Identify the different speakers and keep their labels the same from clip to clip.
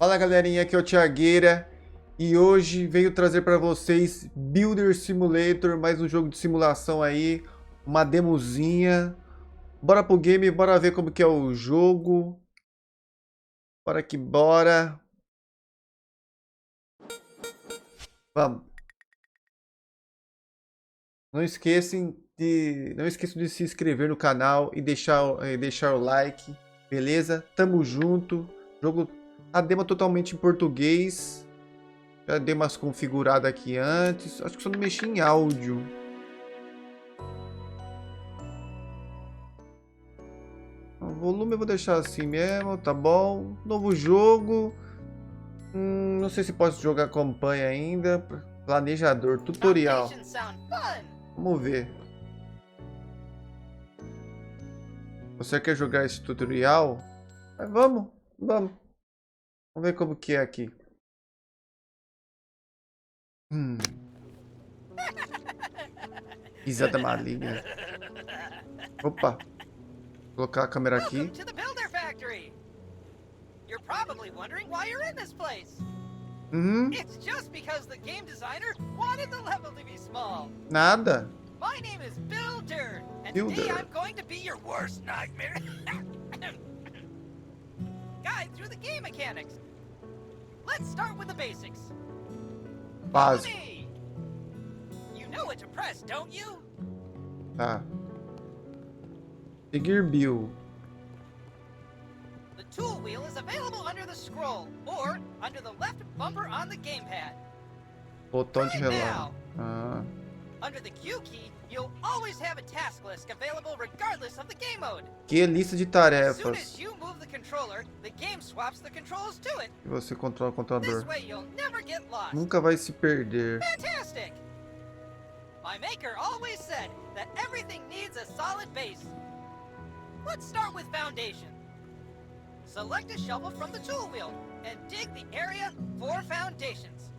Speaker 1: Fala galerinha, aqui é o Thiagueira e hoje venho trazer para vocês Builder Simulator, mais um jogo de simulação aí, uma demozinha. Bora pro game, bora ver como que é o jogo. Bora que bora. Vamos. Não esqueçam de se inscrever no canal e deixar o like, beleza? Tamo junto. Jogo, a demo totalmente em português. Já dei umas configuradas aqui antes. Acho que só não mexi em áudio. O volume eu vou deixar assim mesmo, tá bom. Novo jogo. Não sei se posso jogar acompanhe ainda. Planejador, tutorial. Vamos ver. Você quer jogar esse tutorial? Vamos. Vamos ver como que é aqui. Risada maligna. Opa. Vou colocar a câmera aqui.
Speaker 2: You're probably wondering why you're in this place. It's just because the game designer wanted the level to be small.
Speaker 1: Nada.
Speaker 2: My name is Builder, and today I'm going to be your worst nightmare. Guide through the game mechanics. Let's start with the basics. Follow me. You know what to press, don't you?
Speaker 1: Tá. Seguir Bill.
Speaker 2: The tool wheel is available under the scroll or under the left bumper on the gamepad.
Speaker 1: Botão de relógio.
Speaker 2: Under the Q key, you'll always have a task list available regardless of the game mode.
Speaker 1: Que lista de tarefas.
Speaker 2: As soon as you move the controller, the game swaps the controls to it.
Speaker 1: E você controla o controlador.
Speaker 2: This way you'll never get lost.
Speaker 1: Nunca vai se perder.
Speaker 2: Fantastic! My maker always said that everything needs a solid base. Let's start with foundation. Select a shovel from the tool wheel and dig the area for foundations.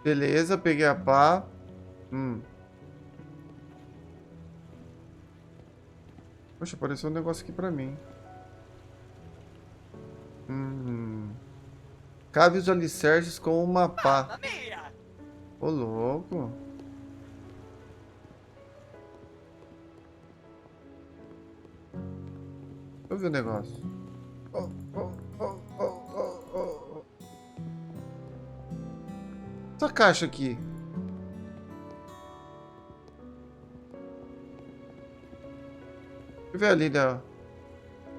Speaker 1: Beleza, peguei a pá. Poxa, apareceu um negócio aqui pra mim. Cave os alicerces com uma pá. Ô, louco. Deixa eu ver o negócio. Essa caixa aqui. Deixa eu ver ali, né?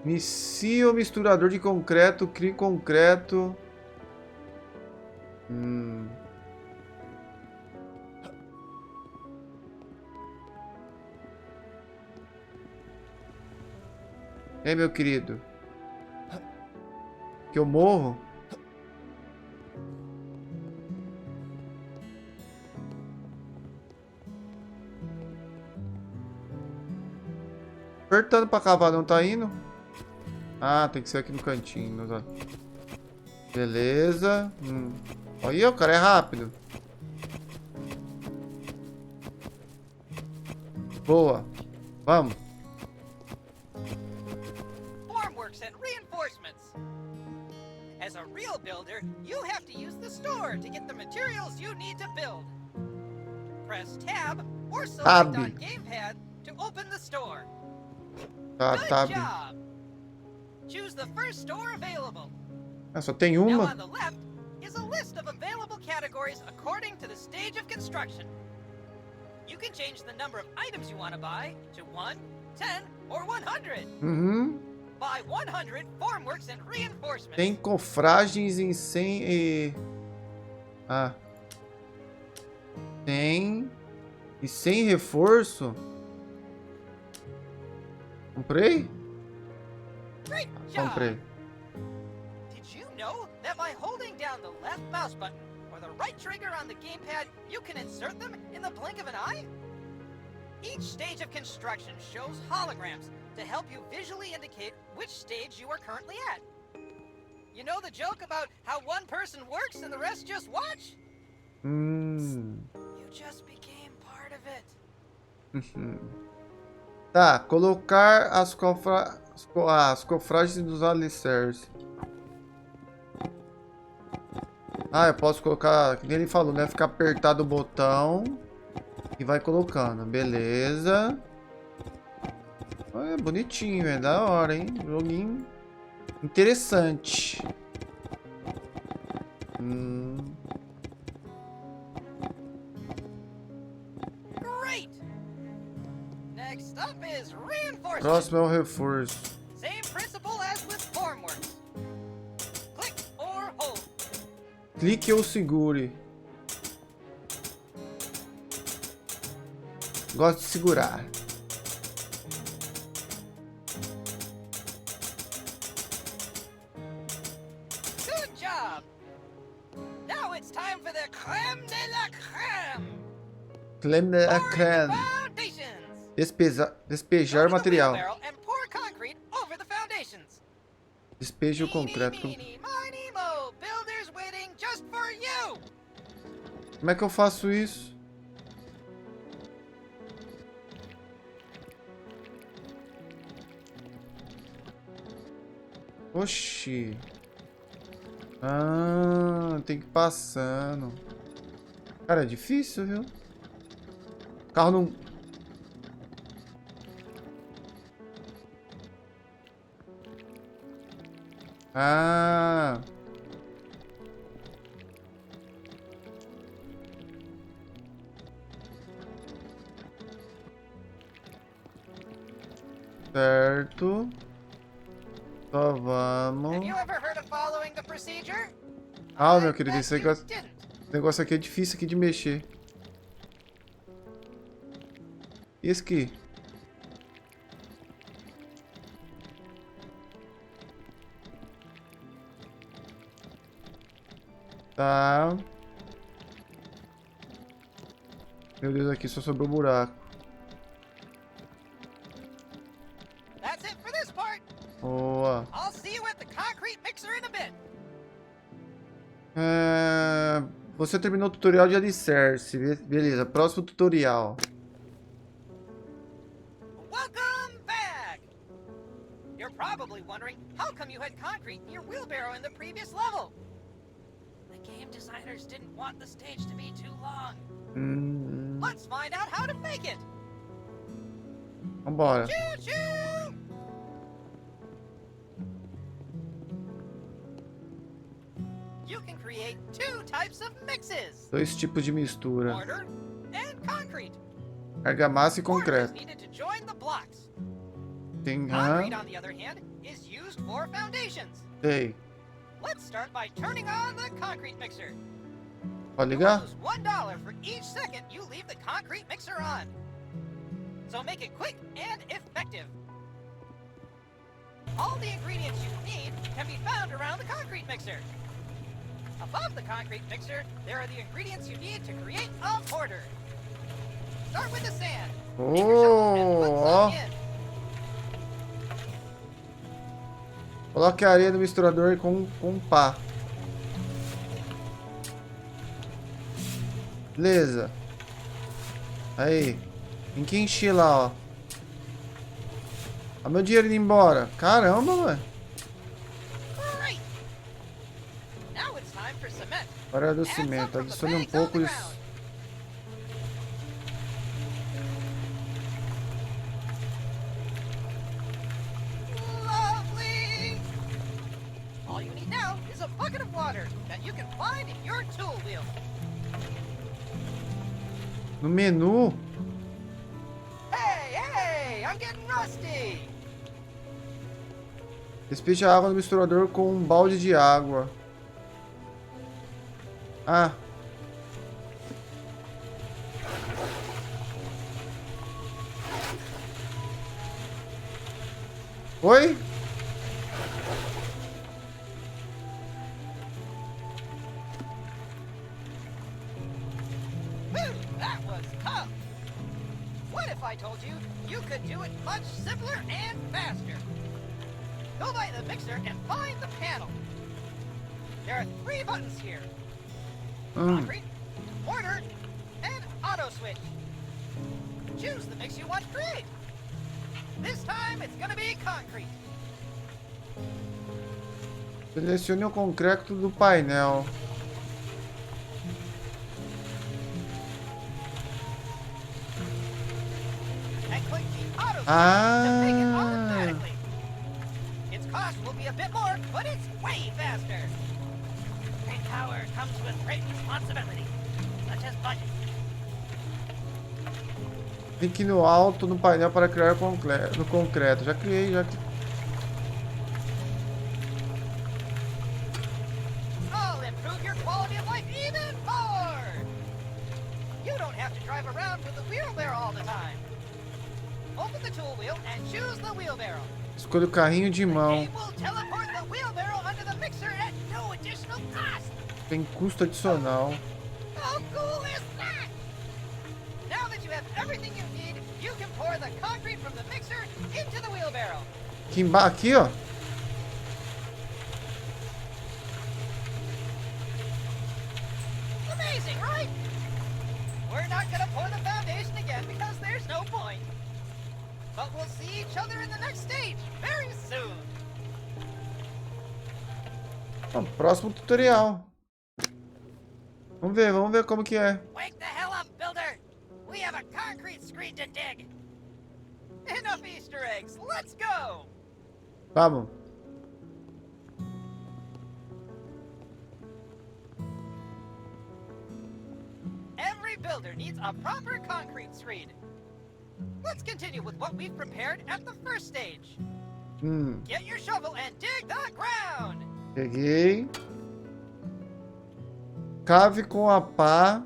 Speaker 1: Inicie o misturador de concreto, crie concreto. E aí, meu querido? Que eu morro? Apertando pra cavar, não tá indo? Ah, tem que ser aqui no cantinho. Beleza. Olha, o cara é rápido. Boa. Vamos.
Speaker 2: Formworks and reinforcements. As a real builder, you have to use the store to get the materials you need to build. Press tab or select on gamepad to open the store. Good job. Choose the first store available.
Speaker 1: Só tem uma.
Speaker 2: Now on the left is a list of available categories according to the stage of construction. You can change the number of items you want to buy to 1, 10, or 100. Buy 100 formworks and reinforcements.
Speaker 1: Tem cofragens em 100 e... Tem... E 100 reforço? Comprei?
Speaker 2: Great job.
Speaker 1: Comprei.
Speaker 2: Did you know that by holding down the left mouse button or the right trigger on the gamepad, you can insert them in the blink of an eye? Each stage of construction shows holograms to help you visually indicate which stage you are currently at. You know the joke about how one person works and the rest just watch? You just became part of it.
Speaker 1: Tá, colocar as cofragens dos alicerces. Ah, eu posso colocar, que nem ele falou, né? Ficar apertado o botão e vai colocando. Beleza. É bonitinho, é da hora, hein? Joguinho interessante.
Speaker 2: Great! Next up is reinforcement.
Speaker 1: Próximo é o reforço.
Speaker 2: Same principle as with formworks. Click or hold.
Speaker 1: Clique ou segure. Gosto de segurar.
Speaker 2: Good job! Now it's time for the creme de la creme.
Speaker 1: Creme de la
Speaker 2: Pouring
Speaker 1: creme.
Speaker 2: foundations.
Speaker 1: Despejar material.
Speaker 2: Barrel and pour concrete over the foundations.
Speaker 1: Despeje o concreto.
Speaker 2: Meeny, miny, mo. Builders waiting just for you.
Speaker 1: Como é que eu faço isso? Oxi. Ah, tem que ir passando. Cara, é difícil, viu? O carro não... Ah. Certo. Só vamos.
Speaker 2: Have you ever heard of following the procedure?
Speaker 1: Ah, meu
Speaker 2: I
Speaker 1: querido,
Speaker 2: bet
Speaker 1: esse
Speaker 2: you
Speaker 1: negócio,
Speaker 2: didn't.
Speaker 1: esse negócio aqui é difícil aqui de mexer. E esse aqui? Tá. Meu Deus, aqui só sobrou buraco.
Speaker 2: That's it for this part.
Speaker 1: Boa.
Speaker 2: I'll see you at the concrete mixer in a bit.
Speaker 1: Você terminou o tutorial de alicerce. Beleza, próximo tutorial.
Speaker 2: Welcome back. You're probably wondering how come you had concrete in your wheelbarrow in the previous level. The game designers didn't want the stage to be too long. Let's find out how to make it.
Speaker 1: Vambora.
Speaker 2: Choo-choo! You can create two types of mixes.
Speaker 1: Dois tipos de mistura.
Speaker 2: Mortar and concrete.
Speaker 1: Argamassa e
Speaker 2: Mortar is
Speaker 1: concreto.
Speaker 2: needed to join the blocks.
Speaker 1: Tem...
Speaker 2: Concrete, on the other hand, is used for foundations.
Speaker 1: Sei.
Speaker 2: Let's start by turning on the concrete mixer.
Speaker 1: Pode
Speaker 2: You'll
Speaker 1: ligar?
Speaker 2: lose $1 for each second you leave the concrete mixer on. So make it quick and effective. All the ingredients you need can be found around the concrete mixer. Above the concrete mixer, there are the ingredients you need to create a mortar. Start with the sand. Take your shovel and put some in.
Speaker 1: Coloque a areia no misturador com pá. Beleza. Aí. Tem que encher lá, ó. Olha meu dinheiro indo embora. Caramba, mano.
Speaker 2: Great. Now it's time for cement.
Speaker 1: Agora é do
Speaker 2: Add some
Speaker 1: cimento.
Speaker 2: from the
Speaker 1: Adicione um
Speaker 2: bags on
Speaker 1: pouco
Speaker 2: the
Speaker 1: isso.
Speaker 2: ground. Lovely. All you need now is a bucket of water that you can find in your tool wheel.
Speaker 1: No menu.
Speaker 2: Hey, I'm getting rusty.
Speaker 1: Despeje a água no misturador com um balde de água. Ah. Oi?
Speaker 2: Whew, that was tough. What if I told you you could do it much simpler and faster? Go by the mixer and find the panel. There are 3 buttons here. Concrete, mortar, and auto switch. Choose the mix you want to create. This time it's gonna be concrete.
Speaker 1: Selecione o concreto do painel.
Speaker 2: to make it
Speaker 1: Ah!
Speaker 2: automatically. Its cost will be a bit more, but it's way faster. Great power comes with great responsibility, such as budget.
Speaker 1: Clique no alto no painel para criar no concreto. Já criei, já.
Speaker 2: I'll improve your quality of life even more. You don't have to drive around with the wheelbarrow all the time. Open the tool wheel and choose the wheelbarrow.
Speaker 1: Escolha o carrinho de mão.
Speaker 2: It will teleport the wheelbarrow under the mixer at no additional cost.
Speaker 1: Tem custo adicional.
Speaker 2: How cool is that? Now that you have everything you need, you can pour the concrete from the mixer into the wheelbarrow.
Speaker 1: Aqui, ó.
Speaker 2: Amazing, right? We're not gonna pour the foundation again because there's no point. But we'll see each other in the next stage very soon.
Speaker 1: Ó, próximo tutorial. Vamos ver como que é.
Speaker 2: Wake the hell up, builder! We have a concrete screen to dig. Enough Easter eggs. Let's go.
Speaker 1: Vamos.
Speaker 2: Every builder needs a proper concrete screen. Let's continue with what we've prepared at the first stage. Get your shovel and dig the ground.
Speaker 1: Peguei. Cave com a pá.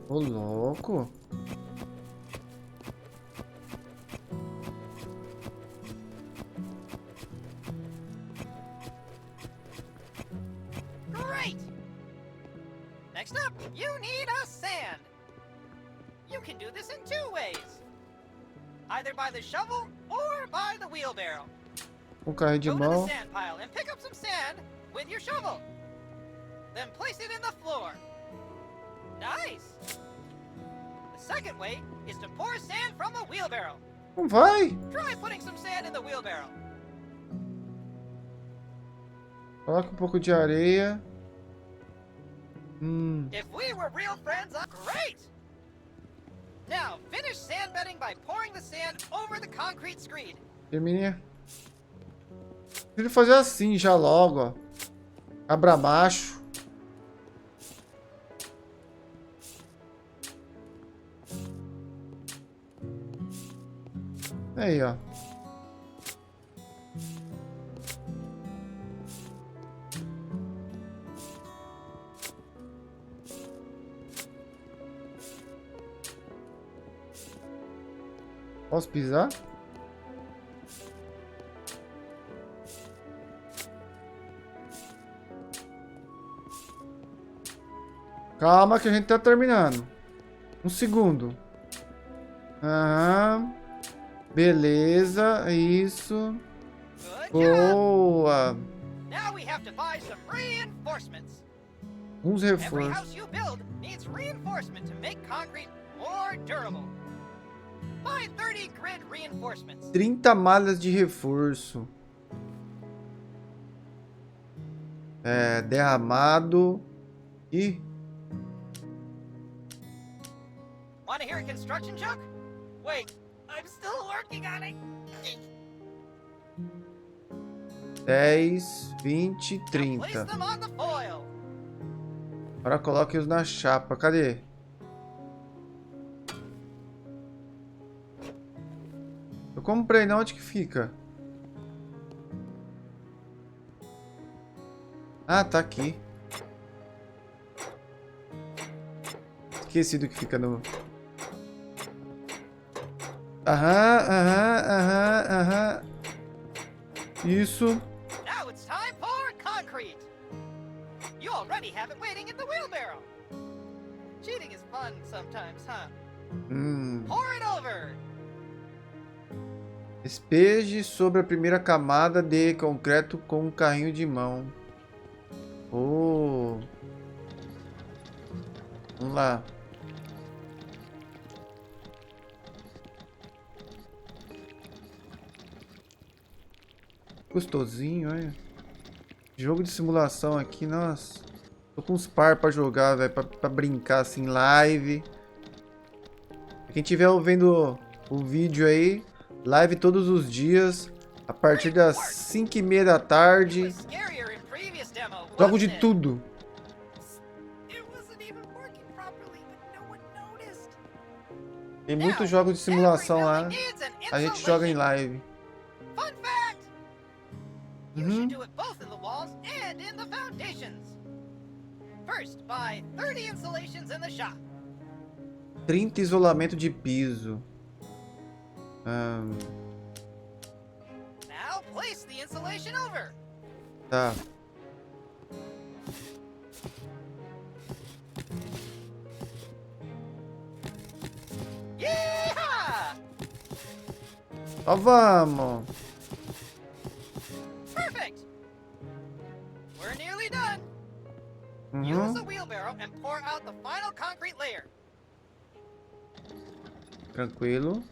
Speaker 1: Ô, louco.
Speaker 2: Great. Next up, you need a sand. You can do this in two ways. Either by the shovel or by the wheelbarrow.
Speaker 1: Com carrinho de
Speaker 2: Go to the
Speaker 1: mão.
Speaker 2: sand pile and pick up some sand with your shovel. Then place it in the floor. Nice. The second way is to pour sand from a wheelbarrow.
Speaker 1: Não vai.
Speaker 2: Try putting some sand in the wheelbarrow.
Speaker 1: Coloca um pouco de areia.
Speaker 2: If we were real friends, great! Now, finish sand bedding by pouring the sand over the concrete screen.
Speaker 1: Terminei. Prefiro fazer assim já logo, ó. Abra macho. Aí, ó. Posso pisar? Calma que a gente tá terminando. Um segundo. Aham. Beleza, isso.
Speaker 2: Good job.
Speaker 1: Boa.
Speaker 2: Now we have to buy some reinforcements.
Speaker 1: Uns
Speaker 2: Every
Speaker 1: reforços.
Speaker 2: house you build needs reinforcement to make concrete more durable. Buy 30 grid reinforcements.
Speaker 1: 30 malhas de reforço. Derramado. E
Speaker 2: Want to hear a construction joke? Wait, I'm still working on it.
Speaker 1: 10, 20,
Speaker 2: Now
Speaker 1: 30.
Speaker 2: place them on the foil.
Speaker 1: Agora coloque-os na chapa. Cadê? Eu comprei, não, onde que fica? Ah, tá aqui. Esqueci do que fica no... Aham. Isso.
Speaker 2: Now it's time for concrete. You already have it waiting in the wheelbarrow. Cheating is fun sometimes, huh? Pour it over.
Speaker 1: Despeje sobre a primeira camada de concreto com um carrinho de mão. Oh. Vamos lá. Gostosinho, olha. Jogo de simulação aqui, nossa. Tô com uns par pra jogar, velho, pra brincar assim, live. Quem estiver vendo o vídeo aí, live todos os dias, a partir das 5h30 da tarde.
Speaker 2: It was scarier in previous demo,
Speaker 1: Jogo
Speaker 2: wasn't
Speaker 1: de
Speaker 2: it?
Speaker 1: tudo.
Speaker 2: It wasn't even working properly, but no one noticed.
Speaker 1: Tem muitos jogos de simulação lá. A gente joga em live.
Speaker 2: Fun fact! You
Speaker 1: Uhum.
Speaker 2: should do it both in the walls and in the foundations. First, buy 30 insulations in the shop.
Speaker 1: 30 isolamento de piso.
Speaker 2: Now place the insulation over.
Speaker 1: Tá.
Speaker 2: Yeah!
Speaker 1: Ó, vamos.
Speaker 2: Perfect. We're nearly done. Use
Speaker 1: Uhum.
Speaker 2: a wheelbarrow and pour out the final concrete layer.
Speaker 1: Tranquilo.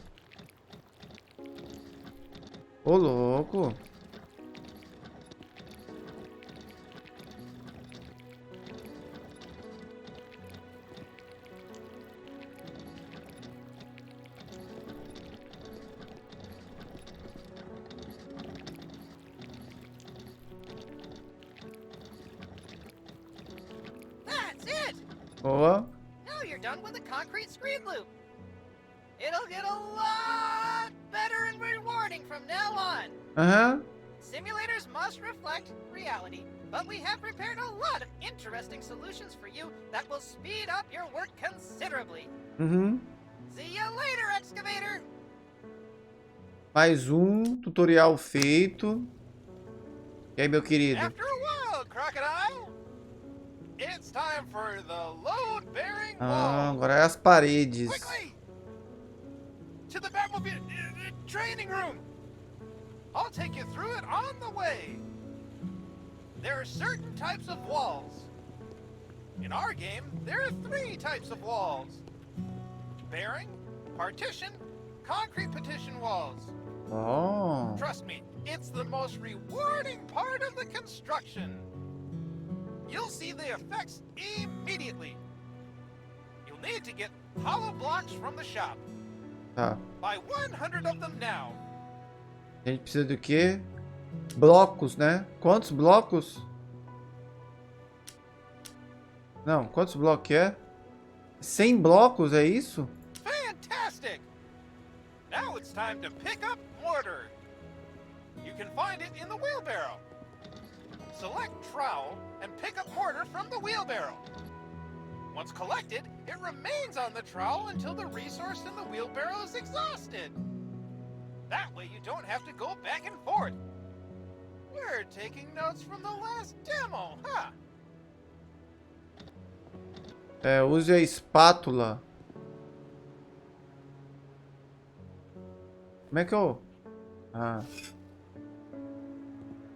Speaker 1: Ô, louco.
Speaker 2: That's it.
Speaker 1: Ó.
Speaker 2: Now you're done with the concrete screen loop. It'll get a lot better and rewarding from now on.
Speaker 1: Aham.
Speaker 2: Simulators must reflect reality, but we have prepared a lot of interesting solutions for you that will speed up your work considerably.
Speaker 1: Uhum.
Speaker 2: See you later, excavator!
Speaker 1: Mais um tutorial feito. E aí, meu querido?
Speaker 2: After a while, crocodile, it's time for the load-bearing wall.
Speaker 1: Agora é as paredes.
Speaker 2: Quickly! To the Batmobile training room! I'll take you through it on the way. There are certain types of walls. In our game, there are 3 types of walls. Bearing, partition, concrete partition walls.
Speaker 1: Ó.
Speaker 2: Trust me, it's the most rewarding part of the construction. You'll see the effects immediately. You'll need to get hollow blocks from the shop.
Speaker 1: Tá.
Speaker 2: Buy 100 of them now.
Speaker 1: A gente precisa do quê? Blocos, né? Quantos blocos? Não, quantos blocos que é? 100 blocos, é isso?
Speaker 2: Fantastic! Now it's time to pick up mortar. You can find it in the wheelbarrow. Select trowel and pick up mortar from the wheelbarrow. Once collected, it remains on the trowel until the resource in the wheelbarrow is exhausted. That way you don't have to go back and forth. You're taking notes from the last demo, huh?
Speaker 1: É, use a espátula. Como é que eu... Ah.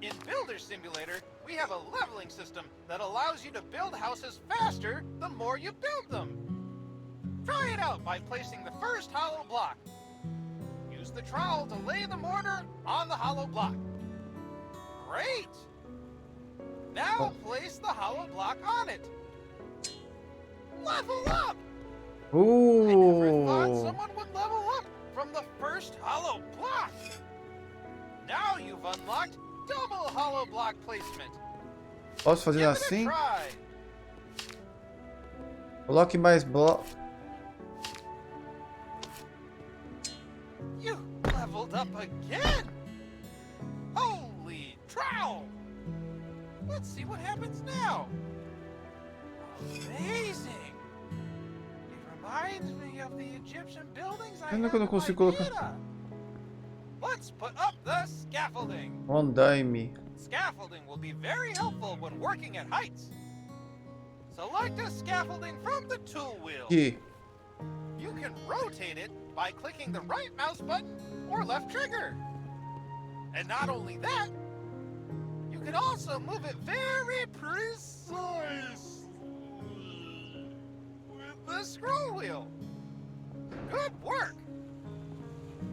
Speaker 2: In Builder Simulator, we have a leveling system that allows you to build houses faster the more you build them. Try it out by placing the first hollow block. Use the trowel to lay the mortar on the hollow block. Great! Now place the hollow block on it. Level up! I never thought someone would level up from the first hollow block. Now you've unlocked double hollow block placement.
Speaker 1: Posso fazer
Speaker 2: Give it a
Speaker 1: assim?
Speaker 2: try.
Speaker 1: Coloque mais blocos.
Speaker 2: You leveled up again! Holy trowel! Let's see what happens now. Amazing! It reminds me of the Egyptian buildings I
Speaker 1: Ainda
Speaker 2: had
Speaker 1: que eu não
Speaker 2: in my
Speaker 1: consigo colocar.
Speaker 2: Vita. Let's put up the scaffolding.
Speaker 1: Andaime.
Speaker 2: Scaffolding will be very helpful when working at heights. Select a scaffolding from the tool wheel.
Speaker 1: Aqui.
Speaker 2: You can rotate it by clicking the right mouse button or left trigger. And not only that, you can also move it very precise with the scroll wheel. Good work!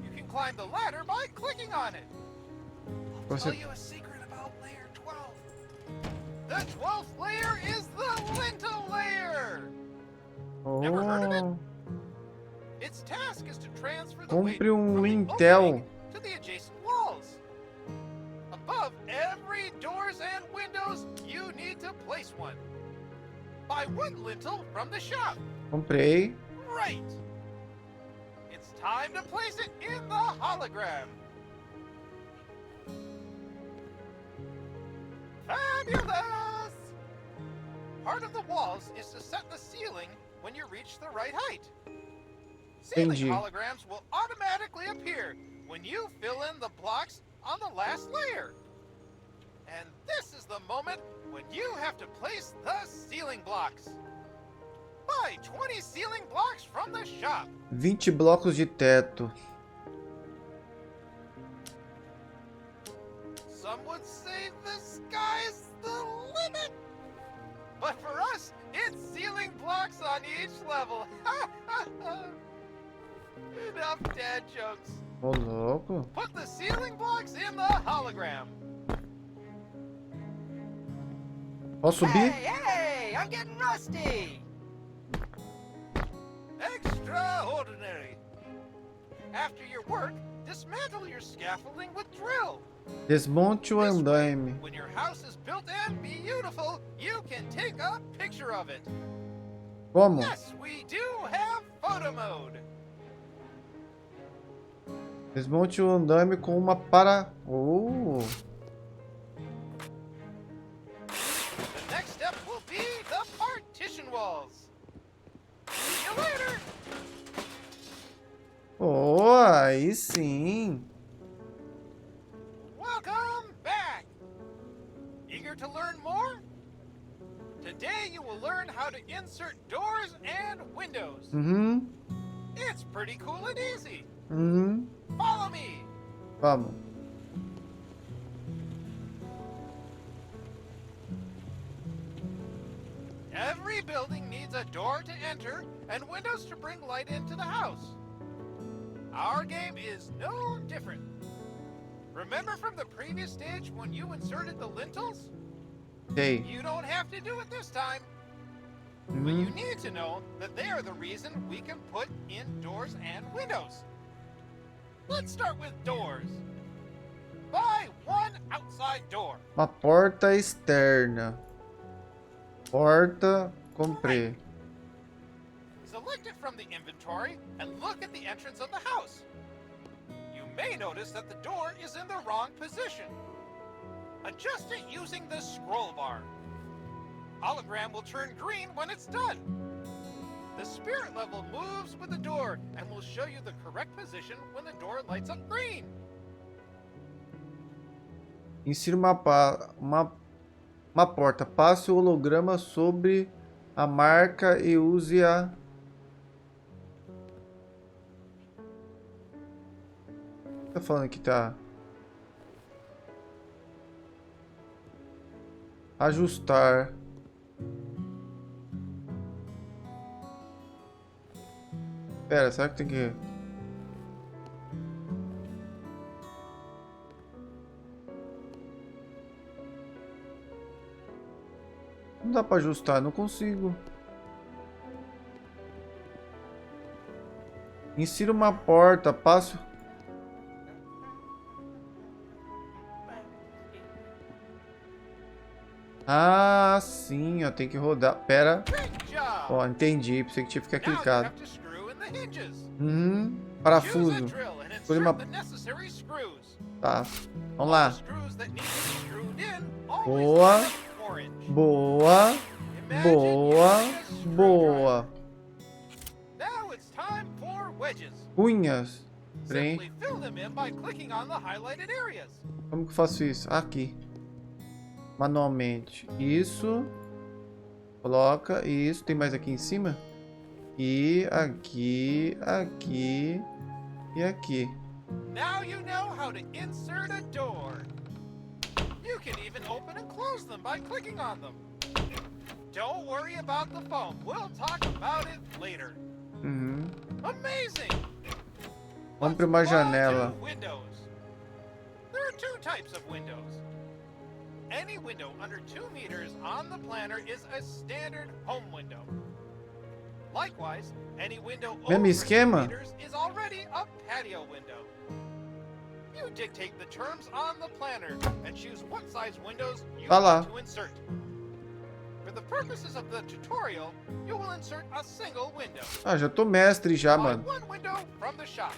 Speaker 2: You can climb the ladder by clicking on it. I'll tell you a secret about layer 12. The 12th layer is the lintel layer. Never heard of it?
Speaker 1: Oh.
Speaker 2: It's tapped transfer the
Speaker 1: Compre
Speaker 2: weight from the
Speaker 1: Intel.
Speaker 2: opening to the adjacent walls. Above every doors and windows, you need to place one. Buy one lintel from the shop.
Speaker 1: Comprei.
Speaker 2: Right. It's time to place it in the hologram. Fabulous! Part of the walls is to set the ceiling when you reach the right height. Ceiling
Speaker 1: Entendi.
Speaker 2: holograms will automatically appear when you fill in the blocks on the last layer. And this is the moment when you have to place the ceiling blocks. Buy 20 ceiling blocks from the shop.
Speaker 1: 20 blocos de teto.
Speaker 2: Some would say the sky's the limit. But for us, it's ceiling blocks on each level. Enough dad jokes.
Speaker 1: Ô, louco.
Speaker 2: Put the ceiling blocks in the hologram.
Speaker 1: Posso subir?
Speaker 2: Hey, I'm getting rusty. Extraordinary. After your work, dismantle your scaffolding with drill.
Speaker 1: Desmonte o andaime.
Speaker 2: When your house is built and beautiful, you can take a picture of it.
Speaker 1: Como?
Speaker 2: Yes, we do have photo mode.
Speaker 1: Desmonte o andaime com uma para... Oh.
Speaker 2: The next step will be the partition walls. See you later.
Speaker 1: Oh, aí sim.
Speaker 2: Welcome back. Eager to learn more? Today you will learn how to insert doors and windows.
Speaker 1: Uhum.
Speaker 2: It's pretty cool and easy.
Speaker 1: Uhum.
Speaker 2: Follow me.
Speaker 1: Vamos.
Speaker 2: Every building needs a door to enter and windows to bring light into the house. Our game is no different. Remember from the previous stage when you inserted the lintels?
Speaker 1: Sei.
Speaker 2: You don't have to do it this time. But you
Speaker 1: Uhum.
Speaker 2: need to know that they are the reason we can put in doors and windows. Let's start with doors. Buy one outside door.
Speaker 1: Uma porta externa. Porta, comprei.
Speaker 2: Select it from the inventory and look at the entrance of the house. You may notice that the door is in the wrong position. Adjust it using the scroll bar. Hologram will turn green when it's done. The spirit level moves with the door and will show you the correct position when the door lights up green.
Speaker 1: Insira uma porta. Passe o holograma sobre a marca e use a... Tá falando que tá... Ajustar. Pera, será que tem que... Não dá pra ajustar, não consigo. Insira uma porta, passo... Ah, sim, ó, tem que rodar. Pera.
Speaker 2: Great job!
Speaker 1: Ó, entendi. Pensei que tinha que ficar
Speaker 2: Now you
Speaker 1: clicado.
Speaker 2: have to screw in the hinges.
Speaker 1: Uhum.
Speaker 2: Use a
Speaker 1: Parafuso.
Speaker 2: drill and
Speaker 1: Escolha uma...
Speaker 2: insert the necessary screws.
Speaker 1: Tá. Vamos lá.
Speaker 2: Screws that need to be screwed in always
Speaker 1: Boa.
Speaker 2: line up orange.
Speaker 1: Boa.
Speaker 2: Imagine
Speaker 1: Boa.
Speaker 2: using a screwdriver.
Speaker 1: Boa.
Speaker 2: Now it's time for wedges.
Speaker 1: Cunhas. Trem.
Speaker 2: Simply fill them in by clicking on the highlighted areas.
Speaker 1: Como que eu faço isso? Aqui. Manualmente. Isso. Coloca. Isso. Tem mais aqui em cima? E aqui. Aqui. E aqui.
Speaker 2: Now you know how to insert a door. You can even open and close them by clicking on them. Don't worry about the foam. We'll talk about it later.
Speaker 1: Uhum.
Speaker 2: Amazing!
Speaker 1: Vamos para uma
Speaker 2: Let's move on
Speaker 1: janela.
Speaker 2: to windows. There are two types of windows. Any window under 2 meters on the planner is a standard home window. Likewise, any window
Speaker 1: Mesmo
Speaker 2: over
Speaker 1: esquema?
Speaker 2: 2 meters is already a patio window. You dictate the terms on the planner and choose what size windows you
Speaker 1: Tá lá.
Speaker 2: want to insert. For the purposes of the tutorial, you will insert a single window.
Speaker 1: Ah, já tô mestre já,
Speaker 2: Buy
Speaker 1: mano.
Speaker 2: one window from the shop.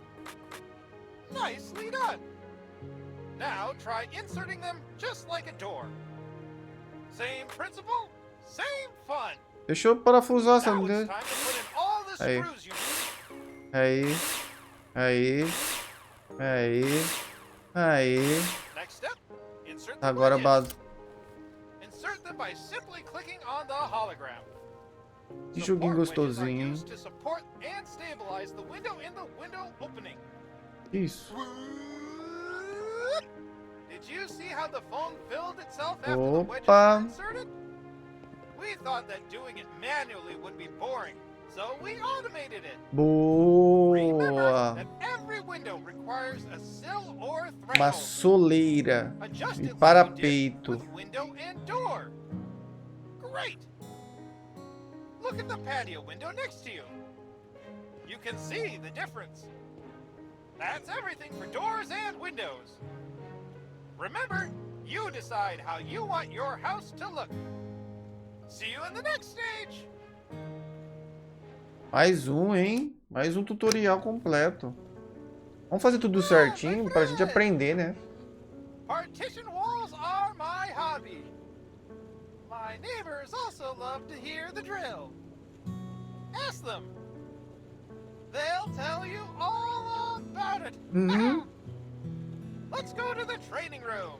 Speaker 2: Nicely done. Now try inserting them just like a door. Same principle, same fun.
Speaker 1: Deixa eu parafusar essa
Speaker 2: Now it's
Speaker 1: mulher.
Speaker 2: time to put in all the
Speaker 1: Aí.
Speaker 2: screws you need.
Speaker 1: Aí.
Speaker 2: Next step, insert the
Speaker 1: Agora
Speaker 2: bridges.
Speaker 1: base.
Speaker 2: Insert them by simply clicking on the hologram.
Speaker 1: Que joguinho
Speaker 2: Support wedges are
Speaker 1: gostosinho, hein?
Speaker 2: used to support and stabilize the window in the window opening.
Speaker 1: Isso.
Speaker 2: Did you see how the phone filled itself after the wedges
Speaker 1: Opa.
Speaker 2: were inserted? We thought that doing it manually would be boring, so we automated it. Remember
Speaker 1: Boa.
Speaker 2: that every window requires a sill or
Speaker 1: Uma
Speaker 2: threshold.
Speaker 1: soleira.
Speaker 2: Adjust
Speaker 1: Um
Speaker 2: it like you did
Speaker 1: parapeito.
Speaker 2: with window and door. Great. Look at the patio window next to you. You can see the difference. That's everything for doors and windows. Remember, you decide how you want your house to look. See you in the next stage.
Speaker 1: Mais um, hein? Mais um tutorial completo. Vamos fazer tudo certinho pra gente aprender, né?
Speaker 2: Partition walls are my hobby. My neighbors also love to hear the drill. Ask them. They'll tell you all about it.
Speaker 1: Uhum.
Speaker 2: Let's go to the training room.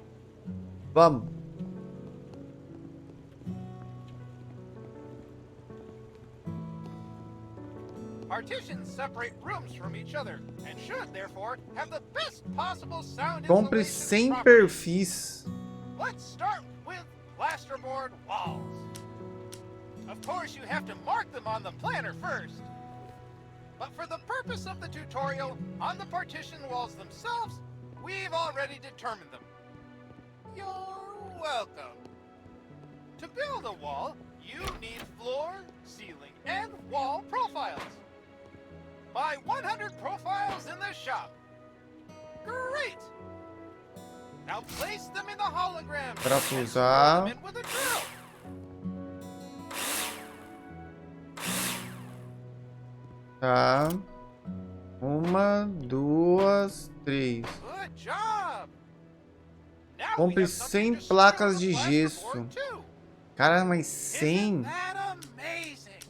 Speaker 1: Vamos.
Speaker 2: Partitions separate rooms from each other and should therefore have the best possible sound
Speaker 1: Compre
Speaker 2: insulation
Speaker 1: 100
Speaker 2: properties.
Speaker 1: perfis.
Speaker 2: Let's start with plasterboard walls. Of course, you have to mark them on the planner first. But for the purpose of the tutorial, on the partition walls themselves, we've already determined them. You're welcome. To build a wall, you need floor, ceiling, and wall profiles. Buy 100 profiles in the shop. Great! Now place them in the hologram.
Speaker 1: Parafusar.
Speaker 2: And screw them in with a drill.
Speaker 1: Tá. Uma, duas, três.
Speaker 2: Good job. Now we
Speaker 1: Compre
Speaker 2: have something
Speaker 1: 100
Speaker 2: to
Speaker 1: placas
Speaker 2: screw
Speaker 1: de
Speaker 2: the
Speaker 1: gesso.
Speaker 2: plasterboard to.
Speaker 1: Cara, mas
Speaker 2: Isn't
Speaker 1: 100?
Speaker 2: that amazing?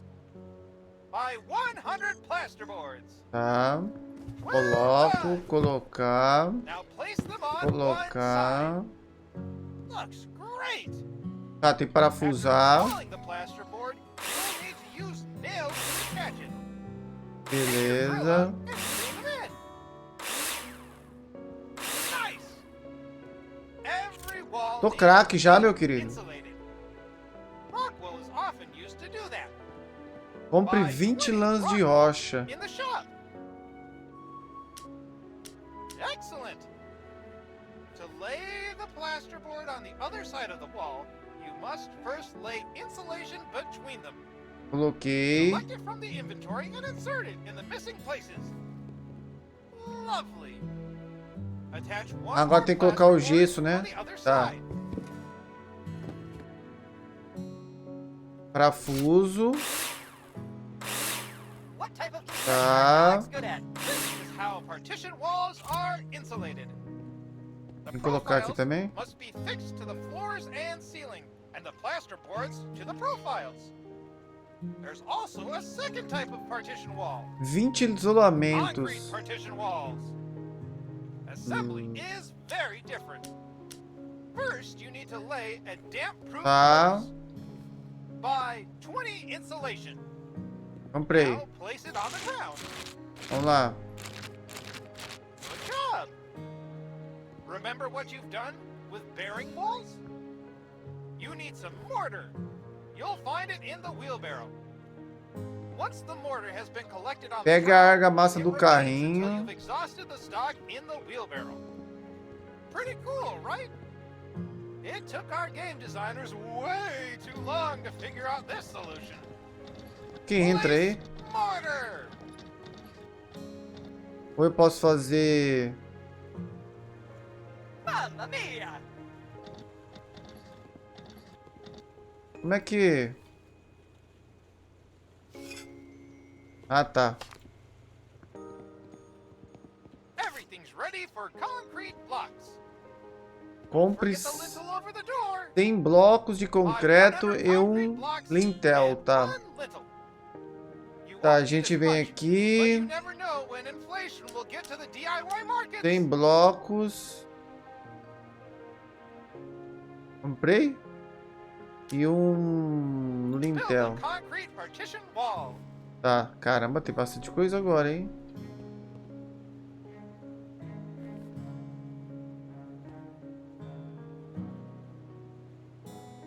Speaker 2: Buy 100 plasterboards.
Speaker 1: Tá.
Speaker 2: Well
Speaker 1: Coloco,
Speaker 2: done.
Speaker 1: colocar,
Speaker 2: Now place them on
Speaker 1: colocar.
Speaker 2: one side. Looks great.
Speaker 1: Tá, tem que
Speaker 2: After
Speaker 1: parafusar.
Speaker 2: installing the plasterboard, you'll need to use nails to attach it.
Speaker 1: Beleza.
Speaker 2: And screw them in. Nice. Every wall
Speaker 1: Tô
Speaker 2: needs
Speaker 1: craque já,
Speaker 2: to be
Speaker 1: meu querido.
Speaker 2: insulated. Rockwell is often used to do that.
Speaker 1: Compre
Speaker 2: By
Speaker 1: 20
Speaker 2: putting
Speaker 1: lãs de
Speaker 2: Rockwell
Speaker 1: rocha.
Speaker 2: in the shop. Excellent. To lay the plasterboard on the other side of the wall, you must first lay insulation between them.
Speaker 1: Coloquei.
Speaker 2: Select it from the inventory and insert it in the missing places. Lovely. Attach one
Speaker 1: Agora
Speaker 2: more
Speaker 1: tem que colocar o
Speaker 2: plasterboard
Speaker 1: gesso, né?
Speaker 2: on the other
Speaker 1: Tá.
Speaker 2: side.
Speaker 1: Parafuso.
Speaker 2: What type of construction
Speaker 1: Tá.
Speaker 2: are Alex good at? This is how partition walls are insulated. The
Speaker 1: Tem que colocar aqui
Speaker 2: profiles
Speaker 1: também.
Speaker 2: must be fixed to the floors and ceiling, and the plasterboards to the profiles. There's also a second type of partition wall,
Speaker 1: 20
Speaker 2: concrete
Speaker 1: isolamentos.
Speaker 2: partition walls. Assembly is very different. First, you need to lay a damp-proof
Speaker 1: Tá.
Speaker 2: surface. Buy 20 insulation.
Speaker 1: Comprei.
Speaker 2: Now place it on the ground.
Speaker 1: Vamos lá.
Speaker 2: Good job. Remember what you've done with bearing walls? You need some mortar. You'll find it in the wheelbarrow. Once the mortar has been collected on the
Speaker 1: Pega a
Speaker 2: ground,
Speaker 1: argamassa
Speaker 2: it
Speaker 1: do
Speaker 2: remains until
Speaker 1: carrinho.
Speaker 2: you've exhausted the stock in the wheelbarrow. Pretty cool, right? It took our game designers way too long to figure out this solution.
Speaker 1: Que entra aí.
Speaker 2: mortar.
Speaker 1: Ou eu posso fazer...
Speaker 2: Mamma mia.
Speaker 1: Como é que... Ah, tá.
Speaker 2: Everything's ready for concrete blocks.
Speaker 1: Compre
Speaker 2: Forget the lintel over the door.
Speaker 1: 100 blocos de concreto e um lintel, tá. Tá, a gente vem aqui. 100 blocos. Comprei. E um lintel. Tá, caramba, tem bastante coisa agora, hein?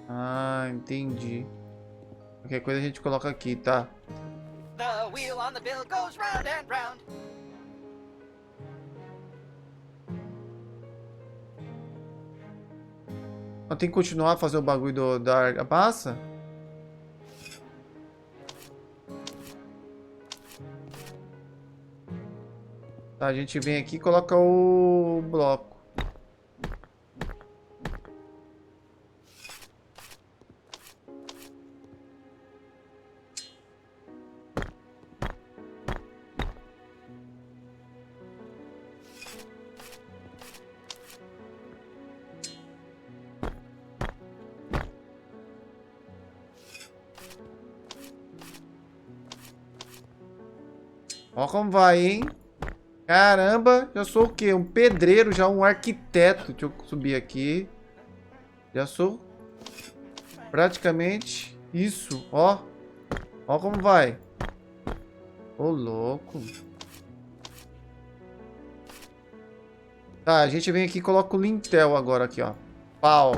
Speaker 1: Ah, entendi. Qualquer coisa a gente coloca aqui, tá?
Speaker 2: The wheel on the bill goes round and round.
Speaker 1: Eu tenho que continuar a fazer o bagulho da argamassa? Tá, a gente vem aqui e coloca o bloco. Ó como vai, hein? Caramba, já sou o quê? Um pedreiro, já um arquiteto. Deixa eu subir aqui. Já sou praticamente isso, ó. Ó como vai. Ô, louco. Tá, a gente vem aqui e coloca o lintel agora aqui, ó. Pau.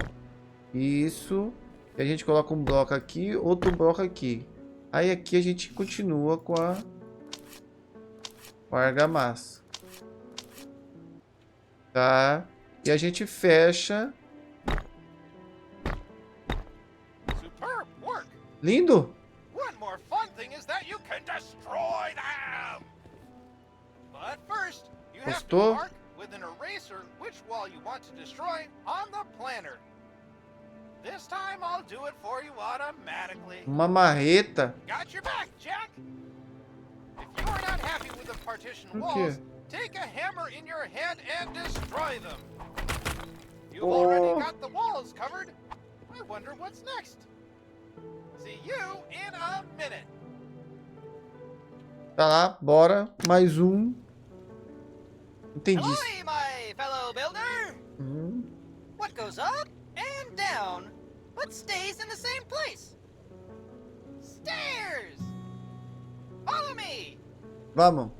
Speaker 1: Isso. E a gente coloca um bloco aqui, outro bloco aqui. Aí aqui a gente continua com a argamassa. Tá. E a gente fecha. Lindo.
Speaker 2: One more fun thing is that you can destroy them. But first, you have to
Speaker 1: Gostou?
Speaker 2: mark with an eraser which wall you want to destroy on the planner. This time I'll do it for you automatically.
Speaker 1: Uma marreta.
Speaker 2: Got your back, Jack. If you are not happy with the partition
Speaker 1: O
Speaker 2: walls,
Speaker 1: quê?
Speaker 2: take a hammer in your hand and destroy them. You've
Speaker 1: Oh.
Speaker 2: already got the walls covered. I wonder what's next. See you in a minute.
Speaker 1: Tá lá, bora. Mais um. Entendi.
Speaker 2: Ahoy, my fellow builder!
Speaker 1: Hum.
Speaker 2: What goes up and down, but stays in the same place? Stairs! Follow me!
Speaker 1: Vamos.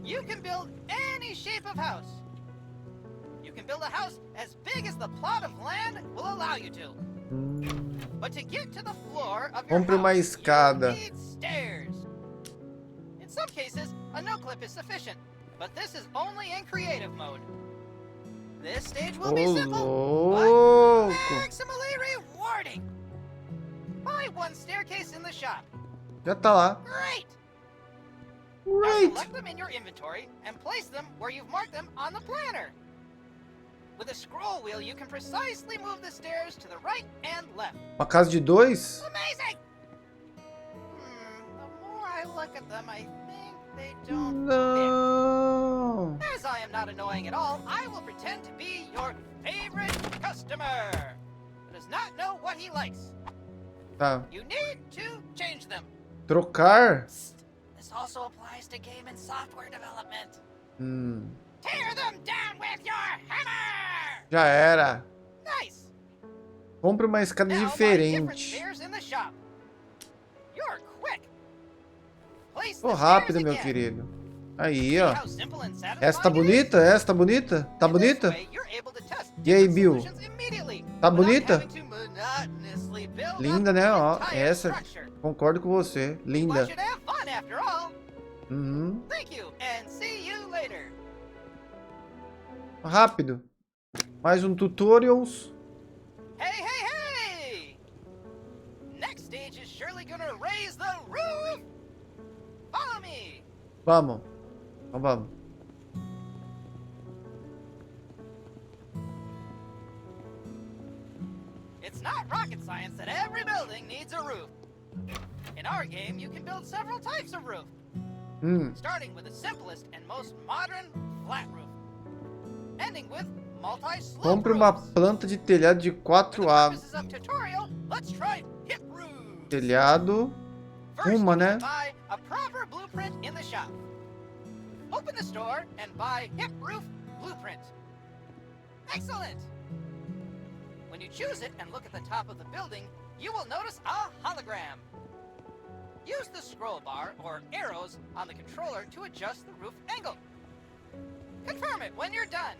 Speaker 2: You can build any shape of house. You can build a house as big as the plot of land will allow you to. But to get to the floor of your
Speaker 1: Compre uma
Speaker 2: house,
Speaker 1: escada.
Speaker 2: you need stairs. In some cases, a no-clip is sufficient, but this is only in creative mode. This stage will be
Speaker 1: Ô,
Speaker 2: simple, but
Speaker 1: louco.
Speaker 2: maximally rewarding. Buy one staircase in the shop.
Speaker 1: Já tá lá.
Speaker 2: Great! Now
Speaker 1: Right.
Speaker 2: select them in your inventory and place them where you've marked them on the planner. With a scroll wheel, you can precisely move the stairs to the right and left.
Speaker 1: Uma casa de dois?
Speaker 2: Amazing! The more I look at them, I think they don't
Speaker 1: Não.
Speaker 2: fit. As I am not annoying at all, I will pretend to be your favorite customer who does not know what he likes.
Speaker 1: Tá.
Speaker 2: You need to change them.
Speaker 1: Trocar?
Speaker 2: Psst. This also applies to game and software development.
Speaker 1: Hum.
Speaker 2: Tear them down with your hammer!
Speaker 1: Já era.
Speaker 2: Nice!
Speaker 1: Compre uma escada
Speaker 2: Now buy different
Speaker 1: diferente.
Speaker 2: stairs in the shop. You're quick. Place
Speaker 1: Tô
Speaker 2: the
Speaker 1: rápido,
Speaker 2: stairs
Speaker 1: meu
Speaker 2: again.
Speaker 1: querido. Aí,
Speaker 2: See
Speaker 1: ó.
Speaker 2: how simple and satisfying
Speaker 1: Essa tá
Speaker 2: it is?
Speaker 1: bonita? Essa tá bonita? Tá
Speaker 2: In this
Speaker 1: bonita?
Speaker 2: way, you're able to test
Speaker 1: E aí,
Speaker 2: different
Speaker 1: Bill?
Speaker 2: solutions immediately,
Speaker 1: Tá
Speaker 2: without
Speaker 1: bonita?
Speaker 2: having to monotonously build
Speaker 1: Linda,
Speaker 2: up
Speaker 1: né?
Speaker 2: the
Speaker 1: Ó,
Speaker 2: entire
Speaker 1: essa.
Speaker 2: structure.
Speaker 1: Concordo com você. Linda.
Speaker 2: Want you to have fun after all.
Speaker 1: Uhum.
Speaker 2: Thank you, and see you later.
Speaker 1: Rápido. Mais um tutorials. Vamos. Então vamos.
Speaker 2: It's not rocket science that every building needs a roof. In our game, you can build several types of roof. Starting with the simplest and most modern flat roof. Ending with multi-slope
Speaker 1: Compre uma
Speaker 2: roofs.
Speaker 1: planta de telhado de 4
Speaker 2: For the
Speaker 1: árvores.
Speaker 2: purposes of tutorial, let's try hip roofs.
Speaker 1: Telhado.
Speaker 2: First,
Speaker 1: Uma,
Speaker 2: you
Speaker 1: né?
Speaker 2: need to buy a proper blueprint in the shop. Open the store and buy hip roof blueprint. Excellent! When you choose it and look at the top of the building, you will notice a hologram. Use the scroll bar or arrows on the controller to adjust the roof angle. Confirm it when you're done.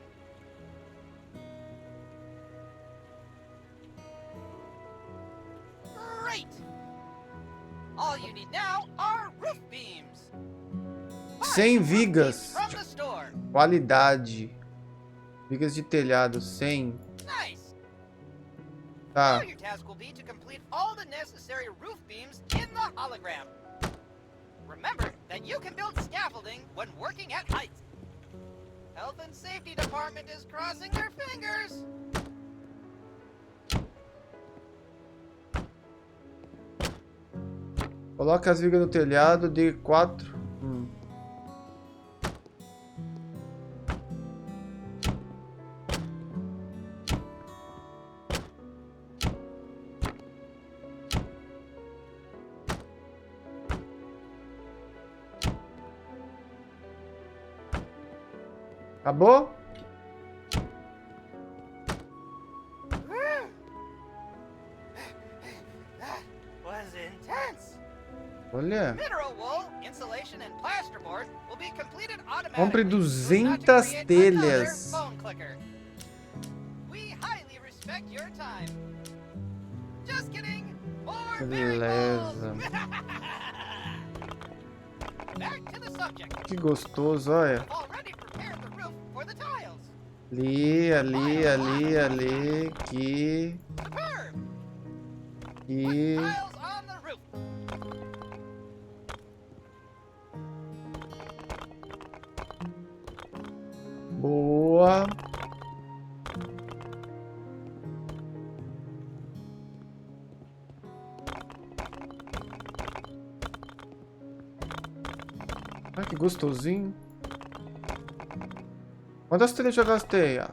Speaker 2: Great! All you need now are roof beams. Buy
Speaker 1: 100
Speaker 2: some roof
Speaker 1: vigas.
Speaker 2: beams from the store.
Speaker 1: Qualidade. Vigas de telhado, 100.
Speaker 2: Nice.
Speaker 1: Tá.
Speaker 2: Now your task will be to complete all the necessary roof beams in the hologram. Remember that you can build scaffolding when working at height. Health and Safety Department is crossing their fingers.
Speaker 1: Coloca as vigas no telhado de 4. Acabou?
Speaker 2: That was intense.
Speaker 1: Olha.
Speaker 2: Mineral wool, insulation, and plasterboard will be completed
Speaker 1: Compre
Speaker 2: automatically.
Speaker 1: 200
Speaker 2: so as not to create another
Speaker 1: telhas.
Speaker 2: phone clicker. We highly respect your time. Just kidding. More miracles.
Speaker 1: Beleza.
Speaker 2: Back to the subject.
Speaker 1: Que gostoso, olha.
Speaker 2: We've already prepared the roof for the tiles.
Speaker 1: Ali. Aqui.
Speaker 2: Superb.
Speaker 1: Aqui.
Speaker 2: Tiles on the roof.
Speaker 1: Boa. Ah, que gostosinho. Quantas telhas eu já gastei? Ah,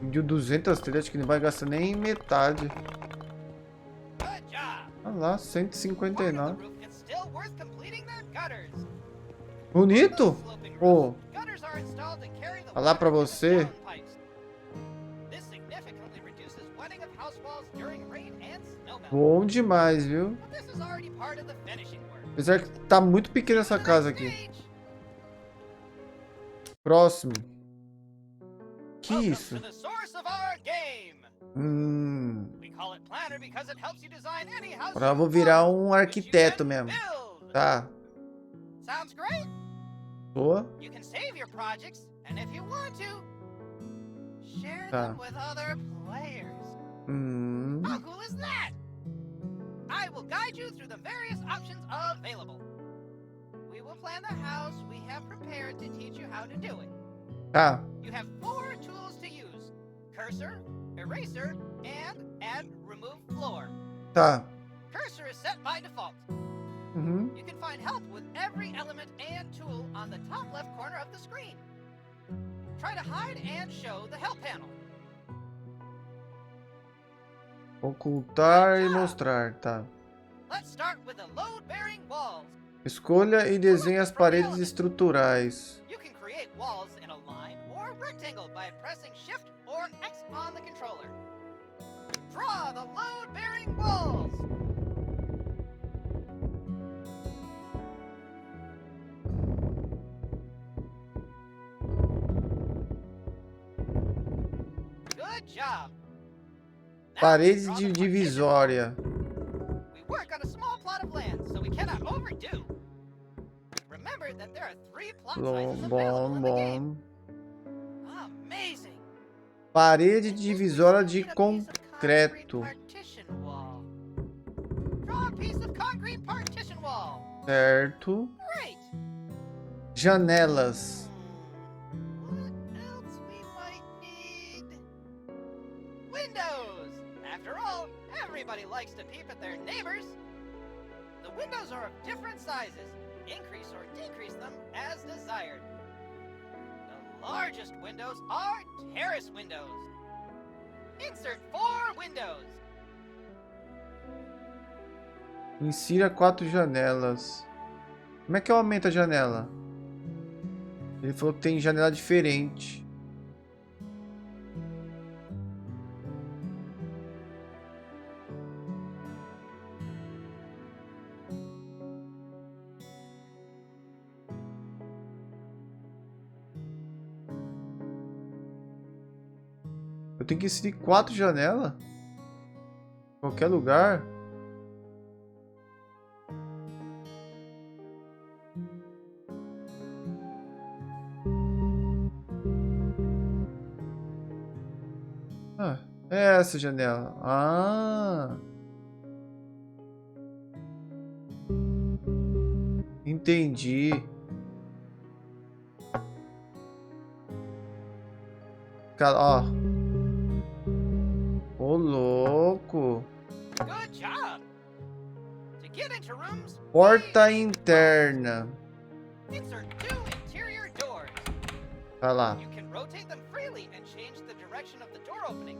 Speaker 1: de 200 telhas, acho que não vai gastar nem metade.
Speaker 2: Good job.
Speaker 1: Olha lá,
Speaker 2: Part of the
Speaker 1: 159.
Speaker 2: roof is still worth completing the gutters.
Speaker 1: Bonito?
Speaker 2: Sloping
Speaker 1: Pô,
Speaker 2: roof, gutters are installed to carry the
Speaker 1: falar pra
Speaker 2: water to the
Speaker 1: você.
Speaker 2: downpipes. This significantly reduces wetting of house walls during rain and snowmelt.
Speaker 1: Bom demais, viu?
Speaker 2: But this is already part of the finishing work.
Speaker 1: Apesar que tá muito pequena essa casa aqui. Próximo. Que
Speaker 2: Welcome
Speaker 1: isso?
Speaker 2: to the source of our game. We call it planner because it helps you design any house
Speaker 1: Agora eu
Speaker 2: you
Speaker 1: vou virar
Speaker 2: want,
Speaker 1: um
Speaker 2: which you
Speaker 1: arquiteto
Speaker 2: can
Speaker 1: mesmo.
Speaker 2: build.
Speaker 1: Tá.
Speaker 2: Sounds great.
Speaker 1: Boa.
Speaker 2: You can save your projects, and if you want to, share
Speaker 1: Tá.
Speaker 2: them with other players.
Speaker 1: Hum.
Speaker 2: How cool is that? I will guide you through the various options available. We will plan the house we have prepared to teach you how to do it.
Speaker 1: Tá.
Speaker 2: You have 4 tools to use: cursor, eraser, and add remove floor.
Speaker 1: Tá.
Speaker 2: Cursor is set by default.
Speaker 1: Uhum.
Speaker 2: You can find help with every element and tool on the top left corner of the screen. Try to hide and show the help panel.
Speaker 1: Ocultar e mostrar. Tá.
Speaker 2: Let's start with the load-bearing walls.
Speaker 1: Escolha e desenhe as paredes estruturais.
Speaker 2: You can create walls in a line or rectangle by pressing Shift or X on the controller. Draw the load-bearing walls. Good job. Now,
Speaker 1: Parede
Speaker 2: draw
Speaker 1: de
Speaker 2: the partition
Speaker 1: divisória.
Speaker 2: walls. We work on a small plot of land, so we cannot overdo. Remember that there are 3 plot sizes available in the game. Amazing.
Speaker 1: Parede divisória de concreto.
Speaker 2: Partition wall. Draw a piece of concrete partition wall.
Speaker 1: Certo.
Speaker 2: Great.
Speaker 1: Janelas.
Speaker 2: What else we might need? Windows! After all, everybody likes to peep at their neighbors. The windows are of different sizes. Increase or decrease them as desired. The largest windows are terrace windows. Insert 4 windows.
Speaker 1: Insira 4 janelas. Como é que eu aumento a janela? Ele falou que tem janela diferente. Eu tenho que inserir 4 janelas? Em qualquer lugar? Ah, é essa janela. Ah. Entendi. Ó. Ô, louco.
Speaker 2: Good job. To get into rooms,
Speaker 1: Porta interna.
Speaker 2: insert 2 interior doors.
Speaker 1: Tá lá.
Speaker 2: You can rotate them freely and change the direction of the door opening.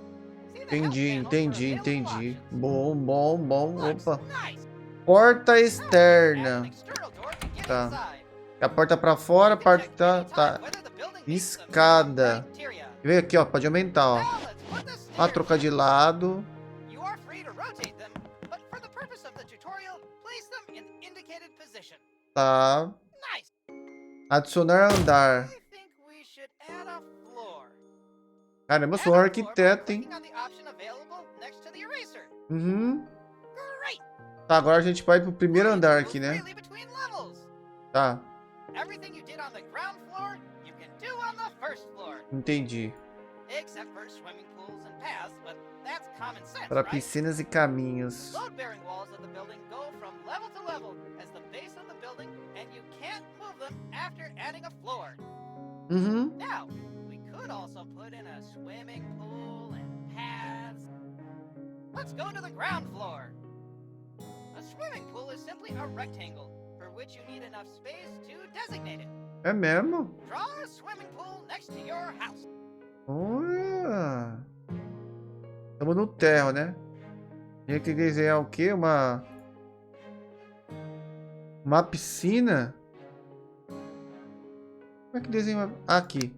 Speaker 2: See the
Speaker 1: Entendi,
Speaker 2: help panels
Speaker 1: entendi,
Speaker 2: for available
Speaker 1: entendi.
Speaker 2: options.
Speaker 1: Bom.
Speaker 2: Looks
Speaker 1: Opa.
Speaker 2: nice.
Speaker 1: Porta
Speaker 2: Add an
Speaker 1: externa.
Speaker 2: external door to get
Speaker 1: Tá.
Speaker 2: inside.
Speaker 1: A porta pra fora, a
Speaker 2: You can
Speaker 1: parte
Speaker 2: check
Speaker 1: tá.
Speaker 2: anytime whether the building meets the
Speaker 1: Escada.
Speaker 2: criteria.
Speaker 1: Vem aqui, ó. Pode aumentar, ó.
Speaker 2: Now let's put the
Speaker 1: Ó,
Speaker 2: stairs
Speaker 1: trocar de
Speaker 2: in.
Speaker 1: lado.
Speaker 2: You are free to rotate them, but for the purpose of the tutorial, place them in the indicated position.
Speaker 1: Tá.
Speaker 2: Nice.
Speaker 1: Adicionar andar.
Speaker 2: I think we should add a floor.
Speaker 1: Caramba, eu
Speaker 2: Add
Speaker 1: sou um
Speaker 2: a floor by
Speaker 1: arquiteto, hein?
Speaker 2: clicking on the option available next to the eraser.
Speaker 1: Uhum.
Speaker 2: Great.
Speaker 1: Tá, agora a gente vai pro primeiro
Speaker 2: Now you
Speaker 1: andar
Speaker 2: can
Speaker 1: aqui,
Speaker 2: move
Speaker 1: né?
Speaker 2: freely between levels.
Speaker 1: Tá,
Speaker 2: Everything you did on the ground floor, you can do on the first floor.
Speaker 1: entendi.
Speaker 2: Except for swimming pools and paths, but that's common sense,
Speaker 1: Para
Speaker 2: right?
Speaker 1: piscinas e caminhos.
Speaker 2: Load-bearing walls of the building go from level to level as the base of the building, and you can't move them after adding a floor.
Speaker 1: Uhum.
Speaker 2: Now, we could also put in a swimming pool and paths. Let's go to the ground floor. A swimming pool is simply a rectangle, for which you need enough space to designate it.
Speaker 1: É mesmo?
Speaker 2: Draw a swimming pool next to your house.
Speaker 1: Olha. Estamos no terra, né? A gente tem que desenhar o quê? Uma piscina? Como é que desenha? Aqui.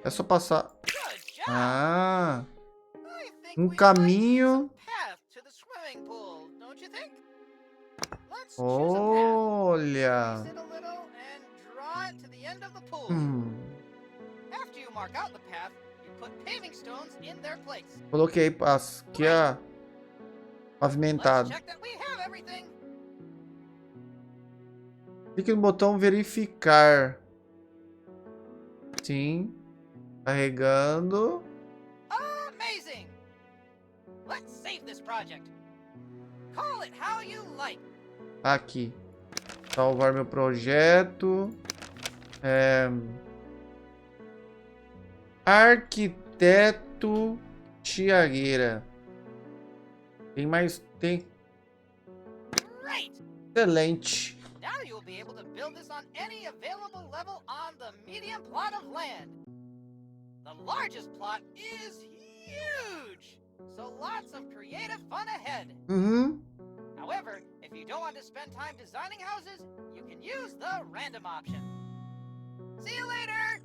Speaker 1: É só passar.
Speaker 2: Good job.
Speaker 1: Ah.
Speaker 2: I think
Speaker 1: Um
Speaker 2: we
Speaker 1: caminho.
Speaker 2: might need some path to the swimming pool, don't you think? Let's choose a path.
Speaker 1: Olha.
Speaker 2: Place it a little and draw it to the end of the pool. After you mark out the path, you put paving stones in their place.
Speaker 1: Coloquei aqui a
Speaker 2: Let's
Speaker 1: pavimentado.
Speaker 2: check that we have everything.
Speaker 1: Clique no botão verificar. Sim. Carregando.
Speaker 2: Amazing! Let's save this project. Call it how you like.
Speaker 1: Aqui. Salvar meu projeto. Arquiteto Tiagueira. Tem mais. Tem.
Speaker 2: Great!
Speaker 1: Excelente.
Speaker 2: Now you'll be able to build this on any available level on the medium plot of land. The largest plot is huge, so lots of creative fun ahead.
Speaker 1: Uhum.
Speaker 2: However, if you don't want to spend time designing houses, you can use the random option. See you later!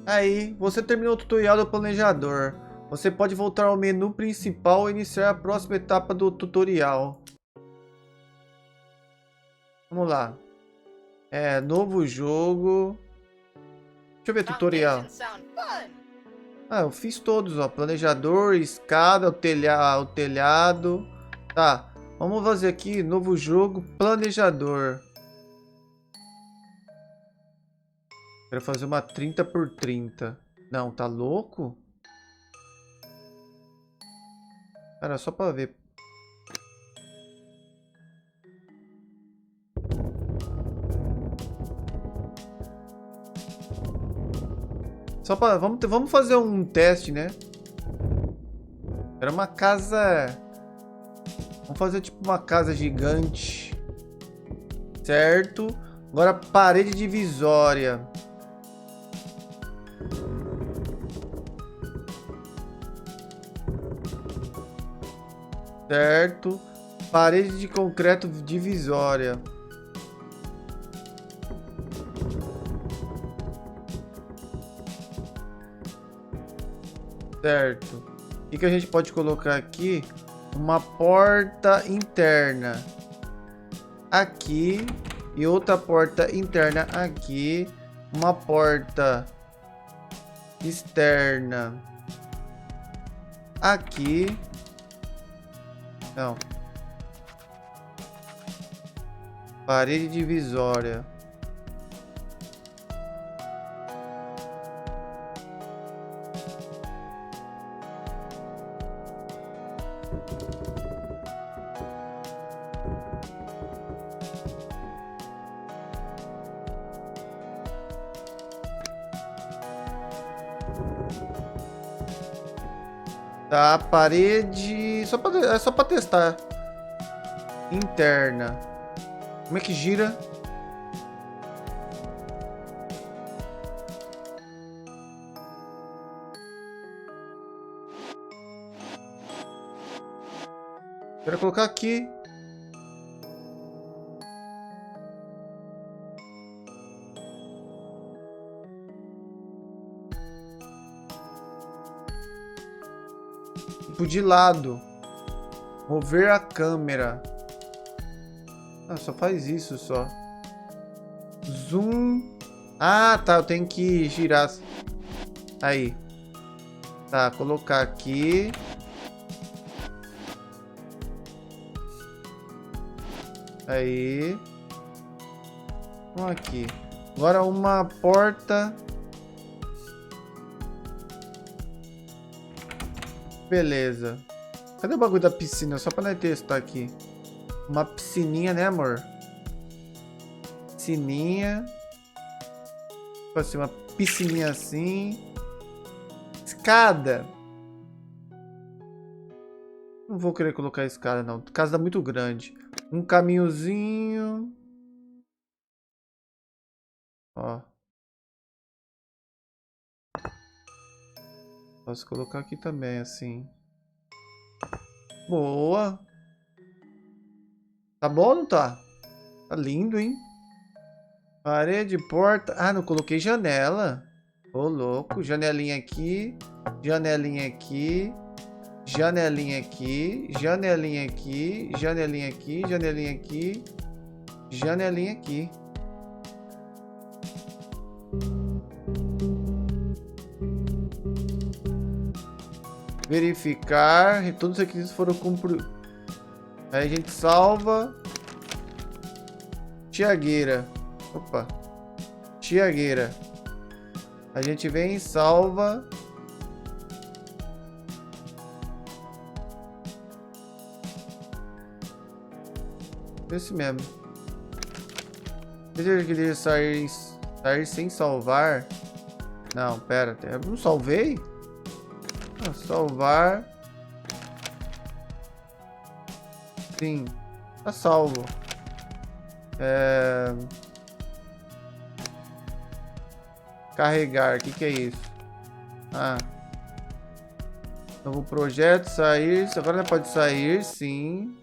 Speaker 1: Aí, você terminou o tutorial do planejador. Você pode voltar ao menu principal e iniciar a próxima etapa do tutorial. Vamos lá. Novo jogo. Deixa eu ver tutorial.
Speaker 2: Foundations sound fun!
Speaker 1: Ah, eu fiz todos, ó. Planejador, escada, o telhado. Tá, vamos fazer aqui novo jogo, planejador. Quero fazer uma 30 por 30. Não, tá louco? Cara, só pra ver. Só para vamos fazer um teste, né? Era uma casa. Vamos fazer tipo uma casa gigante. Certo? Agora parede divisória. Certo? Parede de concreto divisória. Certo. O que a gente pode colocar aqui? Uma porta interna aqui e outra porta interna aqui. Uma porta externa aqui. Não. Parede divisória. Tá, parede... é só pra testar. Interna. Como é que gira? Quero colocar aqui. Tipo de lado. Mover a câmera. Ah, só faz isso só. Zoom. Ah, tá. Eu tenho que girar. Aí. Tá, colocar aqui. Aí. Vamos aqui. Agora uma porta. Beleza. Cadê o bagulho da piscina? Só pra nós testar aqui. Uma piscininha, né, amor? Piscininha. Tipo assim, uma piscininha assim. Escada. Não vou querer colocar escada, não. Casa muito grande. Um caminhozinho. Ó. Posso colocar aqui também, assim. Boa. Tá bom ou não tá? Tá lindo, hein? Parede, porta. Ah, não coloquei janela. Ô, louco. Janelinha aqui. Janelinha aqui. Janelinha aqui. Janelinha aqui. Janelinha aqui. Janelinha aqui. Janelinha aqui. Verificar. Todos os requisitos foram cumpridos. Aí a gente salva. Tiagueira. Opa. Tiagueira. A gente vem e salva. Esse mesmo. Deseja que ele sair sem salvar. Não, pera. Eu não salvei? Ah, salvar. Sim. Tá salvo. Carregar. O que é isso? Ah. Novo projeto. Sair. Agora não pode sair. Sim.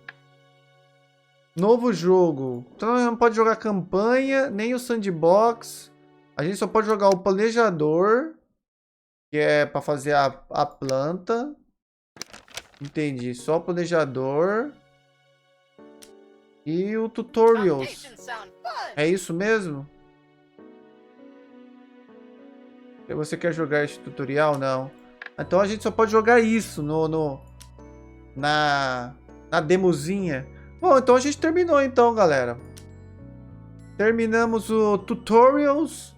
Speaker 1: Novo jogo. Então não pode jogar campanha, nem o sandbox. A gente só pode jogar o planejador, que é para fazer a planta. Entendi. Só o planejador. E o tutorials. É isso mesmo? Você quer jogar esse tutorial? Não. Então a gente só pode jogar isso na demozinha. Bom, então a gente terminou então, galera. Terminamos o tutorials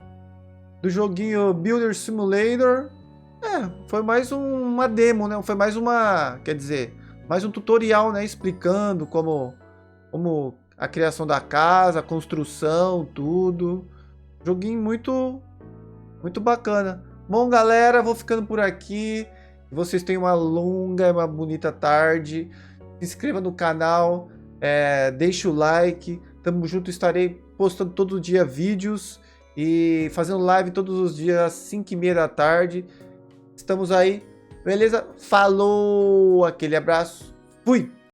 Speaker 1: do joguinho Builder Simulator. Foi mais uma demo, né? Foi mais uma, quer dizer, mais um tutorial, né? Explicando como a criação da casa, a construção, tudo. Joguinho muito bacana. Bom, galera, vou ficando por aqui. Vocês tenham uma longa, uma bonita tarde. Se inscreva no canal, deixe o like. Tamo junto, estarei postando todo dia vídeos e fazendo live todos os dias às 5h30 da tarde. Estamos aí, beleza? Falou, aquele abraço, fui!